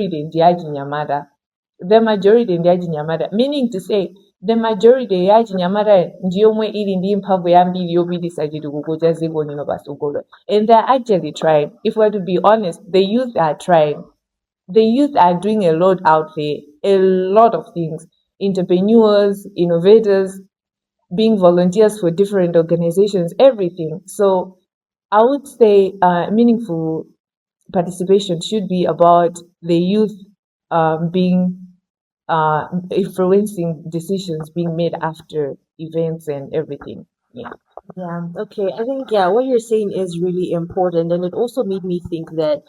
majority in Nyamada. The majority in Nyamada. Meaning to say, the majority ya Nyamada ndio mwe ili ndi mpamvu ya mbili yobidisagidi kukuja zibo nino basugolo. And they're actually trying. If we're to be honest, the youth are trying. The youth are doing a lot out there, a lot of things. Entrepreneurs, innovators, being volunteers for different organizations, everything. So I would say meaningful participation should be about the youth being influencing decisions being made after events and everything. Yeah. Yeah, okay. I think, yeah, what you're saying is really important. And it also made me think that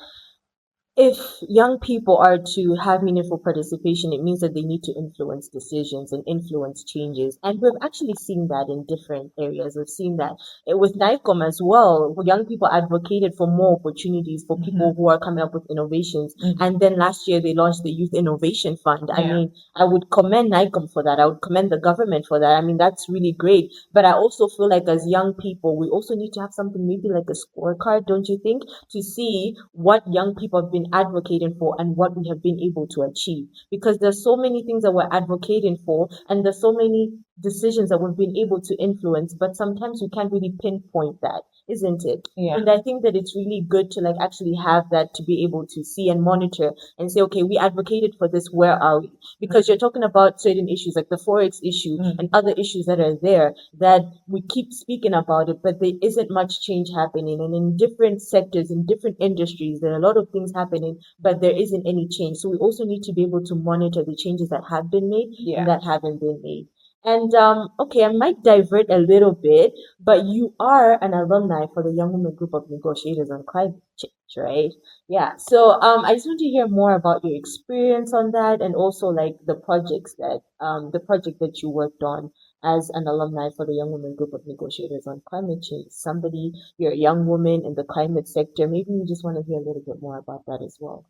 if young people are to have meaningful participation, it means that they need to influence decisions and influence changes. And we've actually seen that in different areas. We've seen that with NICOM as well. Young people advocated for more opportunities for people who are coming up with innovations. And then last year they launched the Youth Innovation Fund. I mean, I would commend NICOM for that. I would commend the government for that. I mean, that's really great. But I also feel like as young people, we also need to have something maybe like a scorecard, don't you think, to see what young people have been advocating for and what we have been able to achieve. Because there's so many things that we're advocating for, and there's so many decisions that we've been able to influence, but sometimes we can't really pinpoint that, isn't it? Yeah. And I think that it's really good to like actually have that to be able to see and monitor and say, okay, we advocated for this, where are we? Because you're talking about certain issues like the Forex issue and other issues that are there that we keep speaking about it, but there isn't much change happening. And in different sectors, in different industries, there are a lot of things happening, but there isn't any change. So we also need to be able to monitor the changes that have been made and that haven't been made. And okay, I might divert a little bit, but you are an alumni for the Young Women Group of Negotiators on Climate Change, right? Yeah. So I just want to hear more about your experience on that, and also like the project that you worked on as an alumni for the Young Women Group of Negotiators on Climate Change. Somebody, you're a young woman in the climate sector. Maybe you just want to hear a little bit more about that as well.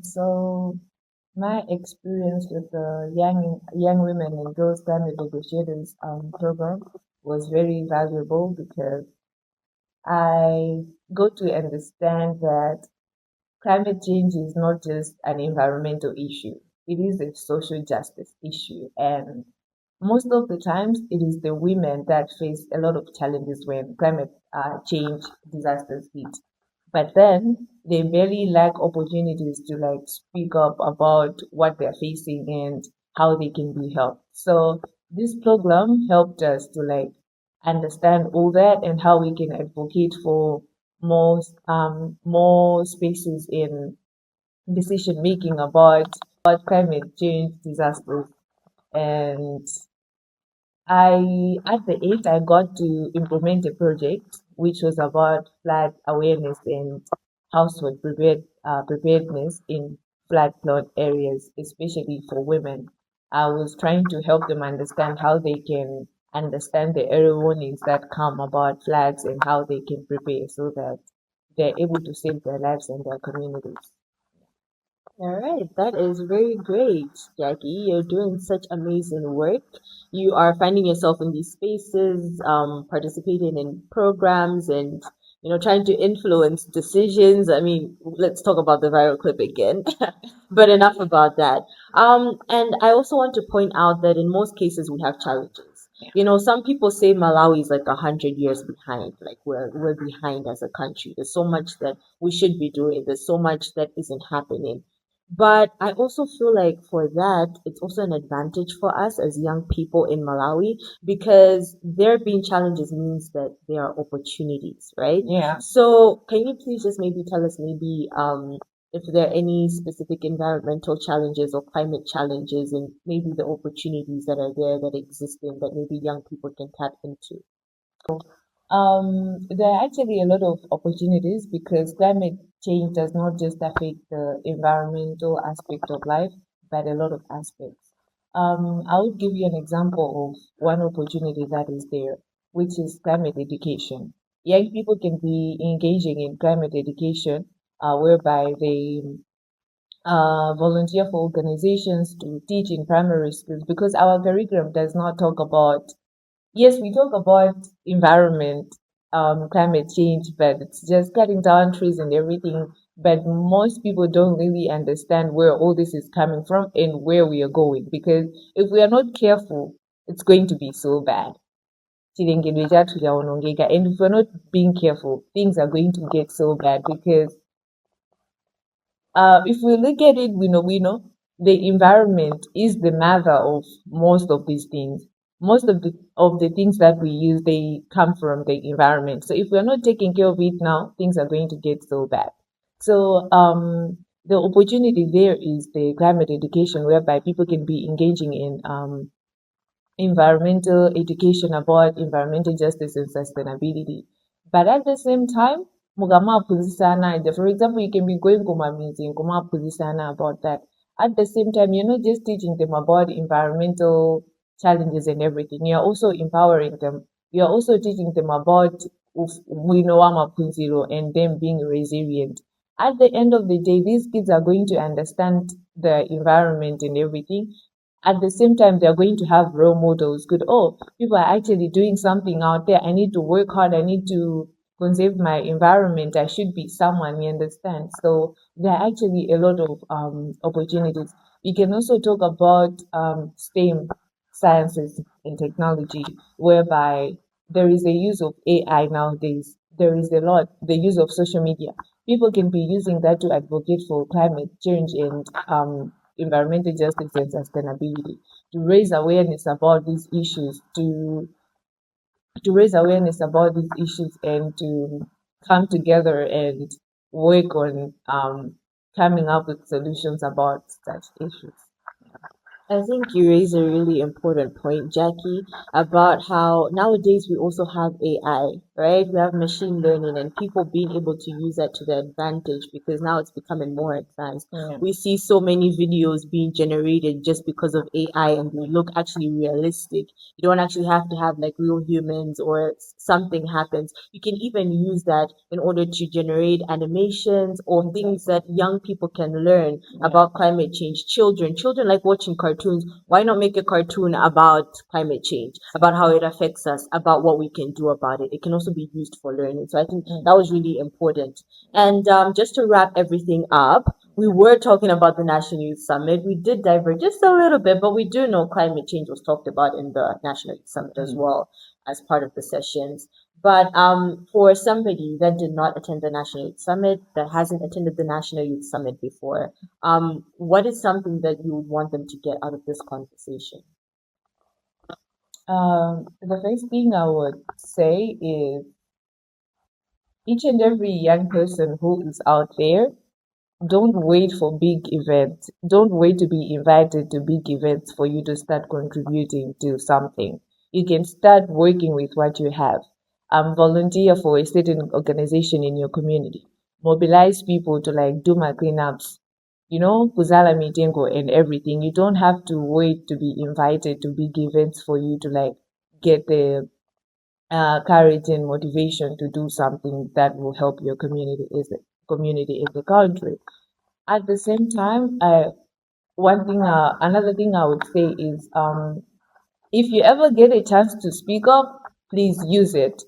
So my experience with the young women and girls climate negotiators program was very valuable because I got to understand that climate change is not just an environmental issue; it is a social justice issue, and most of the times it is the women that face a lot of challenges when climate change disasters hit. But then they very lack opportunities to like speak up about what they're facing and how they can be helped. So this program helped us to like understand all that and how we can advocate for more spaces in decision making about climate change disasters. And at the end, I got to implement a project which was about flood awareness and household preparedness in flood-prone areas, especially for women. I was trying to help them understand how they can understand the early warnings that come about floods and how they can prepare so that they're able to save their lives and their communities. All right, that is very great, Jackie. You're doing such amazing work. You are finding yourself in these spaces, participating in programs and, trying to influence decisions. I mean, let's talk about the viral clip again, but enough about that. And I also want to point out that in most cases we have challenges. Some people say Malawi is like 100 years behind. Like we're behind as a country. There's so much that we should be doing. There's so much that isn't happening. But I also feel like for that, it's also an advantage for us as young people in Malawi because there being challenges means that there are opportunities, right? Yeah. So can you please just maybe tell us maybe if there are any specific environmental challenges or climate challenges and maybe the opportunities that are there that exist in that maybe young people can tap into? There are actually a lot of opportunities because climate change does not just affect the environmental aspect of life, but a lot of aspects. I would give you an example of one opportunity that is there, which is climate education. Young people can be engaging in climate education, whereby they volunteer for organizations to teach in primary schools because our curriculum does not talk about, yes, we talk about environment, climate change, but it's just cutting down trees and everything. But most people don't really understand where all this is coming from and where we are going. Because if we are not careful, it's going to be so bad. Chilengedwe chathu chaonongeka. And if we're not being careful, things are going to get so bad because if we look at it, we know the environment is the mother of most of these things. Most of the things that we use, they come from the environment. So if we're not taking care of it now, things are going to get so bad. So the opportunity there is the climate education, whereby people can be engaging in environmental education about environmental justice and sustainability. But at the same time, mugama puzisana, for example, you can be going kuma meeting, kuma puzisana about that. At the same time, you're not just teaching them about environmental challenges and everything. You're also empowering them. You're also teaching them about Winowama Punziro and them being resilient. At the end of the day, these kids are going to understand the environment and everything. At the same time, they're going to have role models. Good, oh, people are actually doing something out there. I need to work hard. I need to conserve my environment. I should be someone, you understand? So there are actually a lot of opportunities. We can also talk about STEM, sciences and technology, whereby there is a use of AI nowadays. There is a lot, the use of social media. People can be using that to advocate for climate change and environmental justice and sustainability, to raise awareness about these issues, and to come together and work on coming up with solutions about such issues. I think you raise a really important point, Jackie, about how nowadays we also have AI, right? We have machine learning and people being able to use that to their advantage because now it's becoming more advanced. Yeah. We see so many videos being generated just because of AI and they look actually realistic. You don't actually have to have like real humans or something happens. You can even use that in order to generate animations or things that young people can learn about climate change. Children like watching cartoons. Why not make a cartoon about climate change, about how it affects us, about what we can do about it? It can also be used for learning. So I think that was really important. And just to wrap everything up, we were talking about the National Youth Summit. We did diverge just a little bit, but we do know climate change was talked about in the National Youth Summit as well as part of the sessions. But for somebody that did not attend the National Youth Summit, that hasn't attended the National Youth Summit before, what is something that you would want them to get out of this conversation? The first thing I would say is each and every young person who is out there, don't wait for big events. Don't wait to be invited to big events for you to start contributing to something. You can start working with what you have. Volunteer for a certain organization in your community. Mobilize people to like do my cleanups. Kuzala Mitengo and everything. You don't have to wait to be invited to big events for you to like get the courage and motivation to do something that will help your community in the country. At the same time, another thing I would say is, if you ever get a chance to speak up, please use it.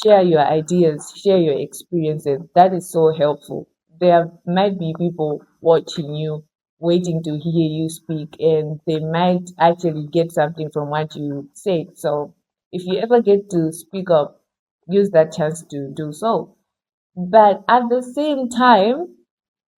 Share your ideas, share your experiences. That is so helpful. There might be people watching you, waiting to hear you speak, and they might actually get something from what you say. So if you ever get to speak up, use that chance to do so. But at the same time,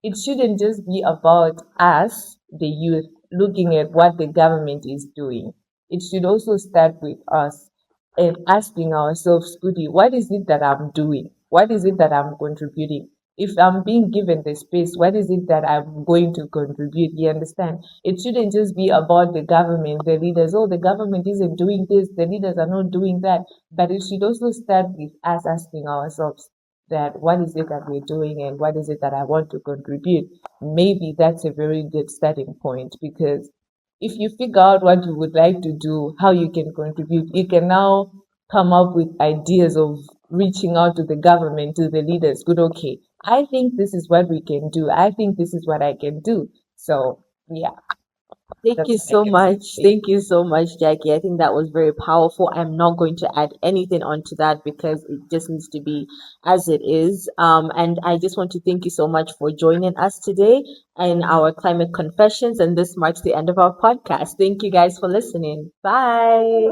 it shouldn't just be about us, the youth, looking at what the government is doing. It should also start with us and asking ourselves, goody, what is it that I'm doing? What is it that I'm contributing? If I'm being given the space, what is it that I'm going to contribute? You understand? It shouldn't just be about the government, the leaders. Oh, the government isn't doing this, the leaders are not doing that. But it should also start with us asking ourselves, that what is it that we're doing and what is it that I want to contribute. Maybe that's a very good starting point, because if you figure out what you would like to do, how you can contribute, you can now come up with ideas of reaching out to the government, to the leaders. Good, okay, I think this is what we can do. I think this is what I can do. So, yeah. Thank you That's what I so can much. say. Thank you so much, Jackie. I think that was very powerful. I'm not going to add anything onto that because it just needs to be as it is. And I just want to thank you so much for joining us today in our climate confessions. And this marks the end of our podcast. Thank you guys for listening. Bye.